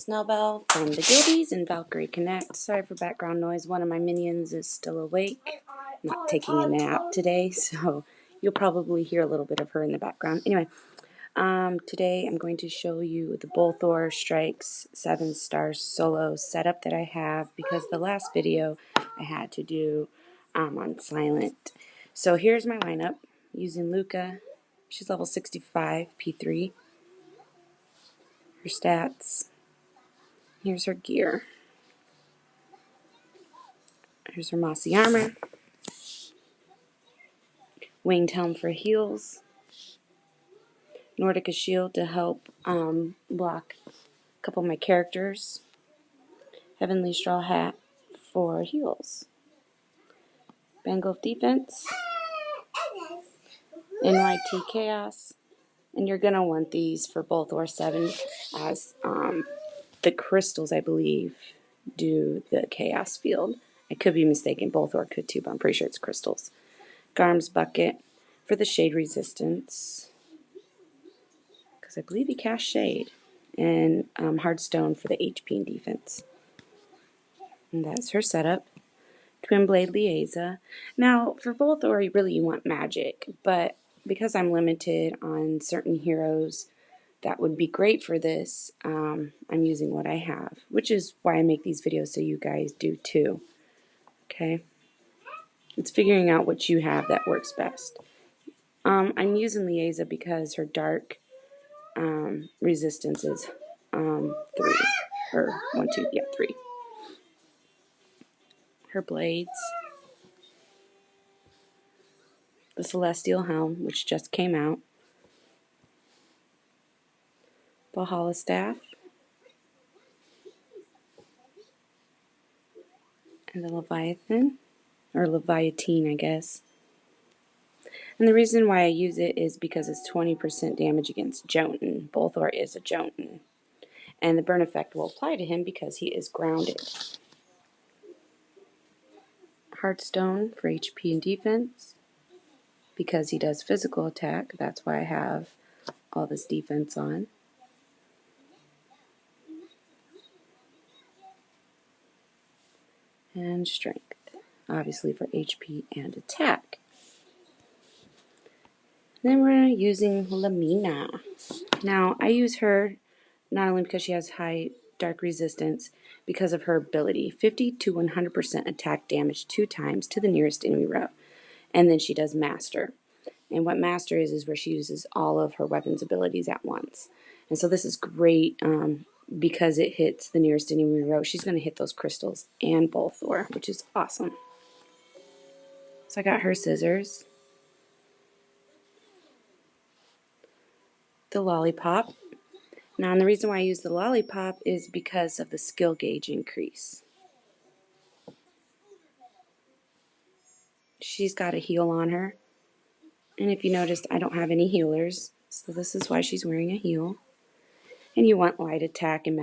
Snowbell from the Guildies and Valkyrie Connect. Sorry for background noise. One of my minions is still awake, not taking a nap today, so you'll probably hear a little bit of her in the background. Anyway, today I'm going to show you the Boelthor Strikes 7-star solo setup that I have because the last video I had to do on silent. So here's my lineup using Luca. She's level 65, P3. Her stats. Here's her gear. Here's her mossy armor. Winged helm for heals. Nordica shield to help block a couple of my characters. Heavenly straw hat for heals. Bangle of defense. NYT chaos. And you're going to want these for Boelthor 7 as the crystals, I believe, do the chaos field. I could be mistaken. Boelthor could too, but I'm pretty sure it's crystals. Garm's bucket for the shade resistance, because I believe he cast shade. And Hardstone for the HP and defense. And that's her setup. Twin Blade Liaisa. Now, for Boelthor, really you want magic, but because I'm limited on certain heroes that would be great for this, I'm using what I have, which is why I make these videos so you guys do too. Okay? It's figuring out what you have that works best. I'm using Liaisa because her dark resistance is 3. Or 1, 2, yeah, 3. Her blades. The Celestial Helm, which just came out. Valhalla Staff. And the Leviathan. Or Leviatine, I guess. And the reason why I use it is because it's 20% damage against Jotun. Boelthor is a Jotun. And the burn effect will apply to him because he is grounded. Heartstone for HP and defense. Because he does physical attack. That's why I have all this defense on. And strength. Obviously for HP and attack. Then we're using Lamina. Now, I use her not only because she has high dark resistance, because of her ability. 50 to 100% attack damage 2 times to the nearest enemy row. And then she does Master. And what Master is where she uses all of her weapons abilities at once. And so this is great because it hits the nearest enemy row. She's going to hit those crystals and Boelthor, which is awesome. So I got her scissors. The lollipop. Now, and the reason why I use the lollipop is because of the skill gauge increase. She's got a heal on her. And if you noticed, I don't have any healers. So this is why she's wearing a heal. And you want light attack and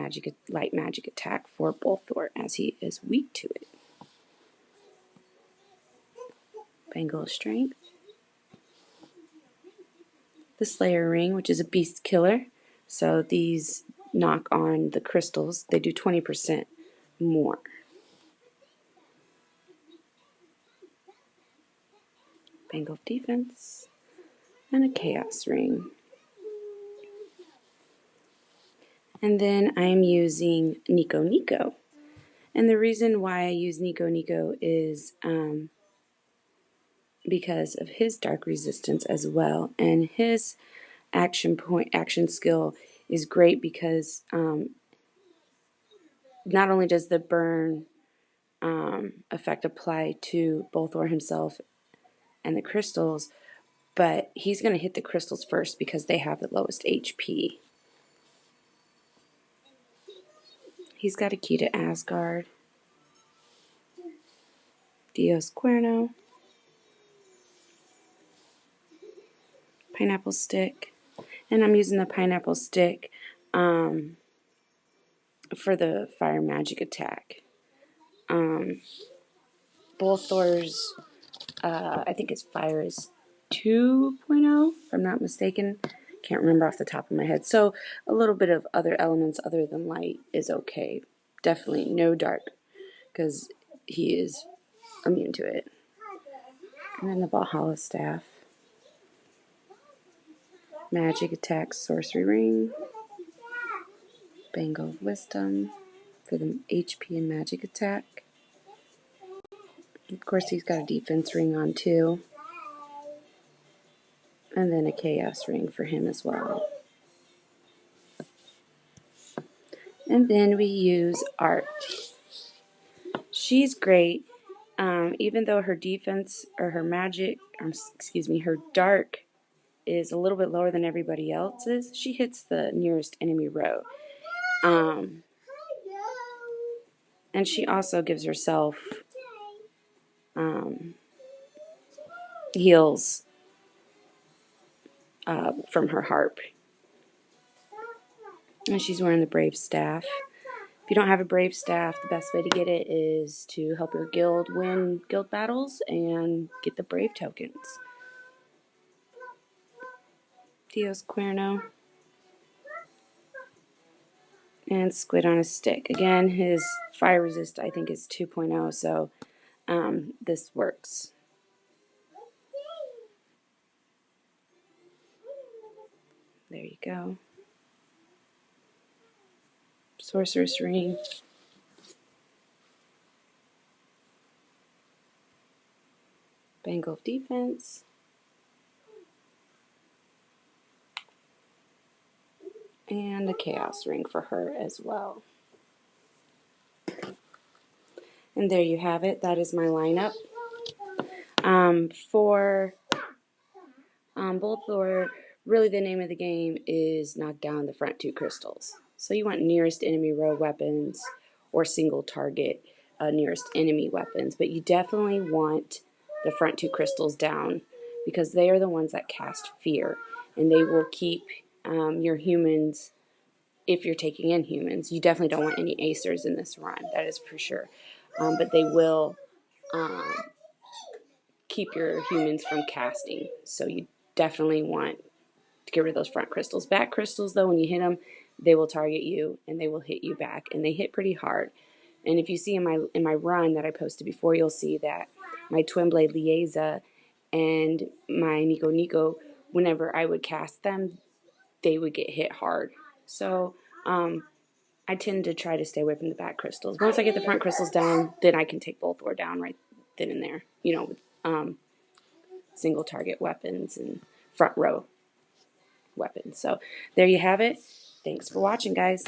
light magic attack for Boelthor, as he is weak to it. Bangle of strength. The Slayer ring, which is a beast killer. So these knock on the crystals. They do 20% more. Bangle of defense. And a chaos ring. And then I'm using Nico. And the reason why I use Nico is because of his dark resistance as well. And his action skill is great because not only does the burn effect apply to Boelthor himself and the crystals, but he's going to hit the crystals first because they have the lowest HP. He's got a key to Asgard. Dios Cuerno. Pineapple stick. And I'm using the pineapple stick for the fire magic attack. Boelthor's, I think his fire is 2.0, if I'm not mistaken. Can't remember off the top of my head. So a little bit of other elements other than light is okay. Definitely no dark, because he is immune to it. And then the Valhalla staff. Magic attack, sorcery ring. Bangle of wisdom for the HP and magic attack. Of course, he's got a defense ring on too. And then a chaos ring for him as well. And then we use Art. She's great. Even though her defense or her magic, her dark is a little bit lower than everybody else's, she hits the nearest enemy row. And she also gives herself heals from her harp. And she's wearing the Brave Staff. If you don't have a Brave Staff, the best way to get it is to help your guild win guild battles and get the Brave tokens. Dios Cuerno. And Squid on a Stick. Again, his fire resist I think is 2.0, so this works. There you go. Sorceress Ring. Bangle of Defense. And a Chaos Ring for her as well. And there you have it. That is my lineup. For Boelthor, really the name of the game is knock down the front two crystals. So you want nearest enemy row weapons or single target nearest enemy weapons. But you definitely want the front two crystals down because they are the ones that cast fear. And they will keep your humans, if you're taking in humans. You definitely don't want any acers in this run. That is for sure. But they will keep your humans from casting. So you definitely want to get rid of those front crystals. Back crystals, though, when you hit them, they will target you and they will hit you back, and they hit pretty hard. And if you see in my run that I posted before, you'll see that my Twin Blade Lieza and my Nico, whenever I would cast them, they would get hit hard. So I tend to try to stay away from the back crystals. Once I get the front crystals down, then I can take Boelthor down right then and there. You know, with single target weapons and front row weapons. So there you have it. Thanks for watching, guys.